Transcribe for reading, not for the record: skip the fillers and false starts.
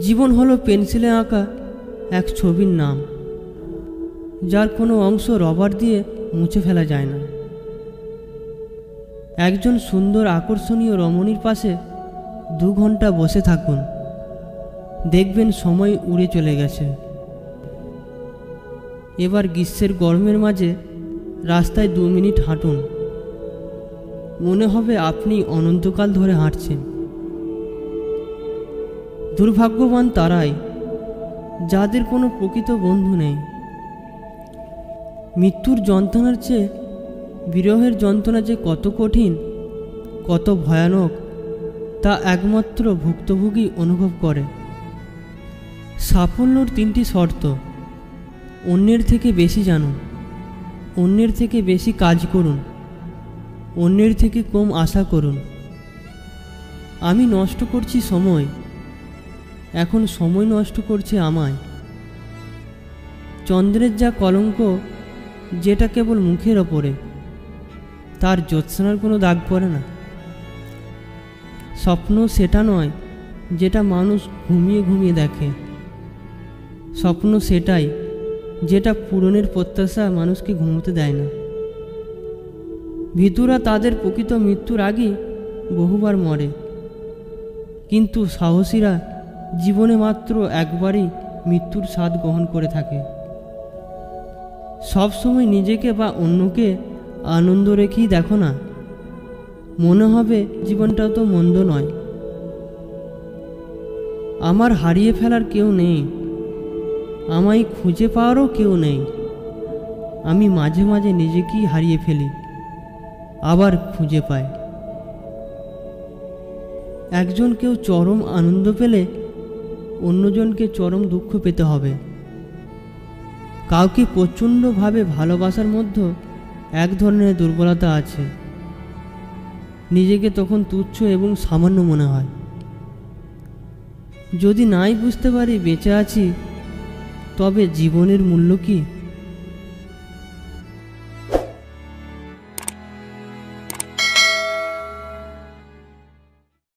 জীবন হলো পেন্সিলে আঁকা এক ছবির নাম, যার কোনো অংশ রবার দিয়ে মুছে ফেলা যায় না। একজন সুন্দর আকর্ষণীয় রমণীর পাশে 2 ঘন্টা বসে থাকুন, দেখবেন সময় উড়ে চলে গেছে। এবার গ্রীষ্মের গরমের মাঝে রাস্তায় 2 মিনিট হাঁটুন, মনে হবে আপনি অনন্তকাল ধরে হাঁটছেন। দুর্ভাগ্যবান তারাই যাদের কোনো প্রকৃত বন্ধু নেই। মৃত্যুর যন্ত্রণার চেয়ে বিরহের যন্ত্রণা যে কত কঠিন, কত ভয়ানক, তা একমাত্র ভুক্তভোগী অনুভব করে। সাফল্যর 3টি শর্ত: অন্যের থেকে বেশি জানুন, অন্যের থেকে বেশি কাজ করুন, অন্যের থেকে কম আশা করুন। আমি নষ্ট করছি সময়, এখন সময় নষ্ট করছে আমায়। চন্দ্রের যা কলঙ্ক, যেটা কেবল মুখের ওপরে, তার জ্যোৎস্নার কোনো দাগ পড়ে না। স্বপ্ন সেটা নয় যেটা মানুষ ঘুমিয়ে ঘুমিয়ে দেখে, স্বপ্ন সেটাই যেটা পূরণের প্রত্যাশা মানুষকে ঘুমোতে দেয় না। ভিতুরা তাদের প্রকৃত মৃত্যুর আগে বহুবার মরে, কিন্তু সাহসীরা জীবনে মাত্র একবারই মৃত্যুর স্বাদ গ্রহণ করে থাকে। সবসময় নিজেকে বা অন্যকে আনন্দ রেখেই দেখো না, মনে হবে জীবনটাও তো মন্দ নয়। আমার হারিয়ে ফেলার কেউ নেই, আমায় খুঁজে পাওয়ারও কেউ নেই। আমি মাঝে মাঝে নিজেকেই হারিয়ে ফেলি, আবার খুঁজে পাই। একজন কেউ চরম আনন্দ পেলে অন্যজনকে চরম দুঃখ পেতে হবে। কাউকে প্রচণ্ডভাবে ভালোবাসার মধ্যে এক ধরনের দুর্বলতা আছে, নিজেকে তখন তুচ্ছ এবং সামান্য মনে হয়। যদি নাই বুঝতে পারি বেঁচে আছি, তবে জীবনের মূল্য কি?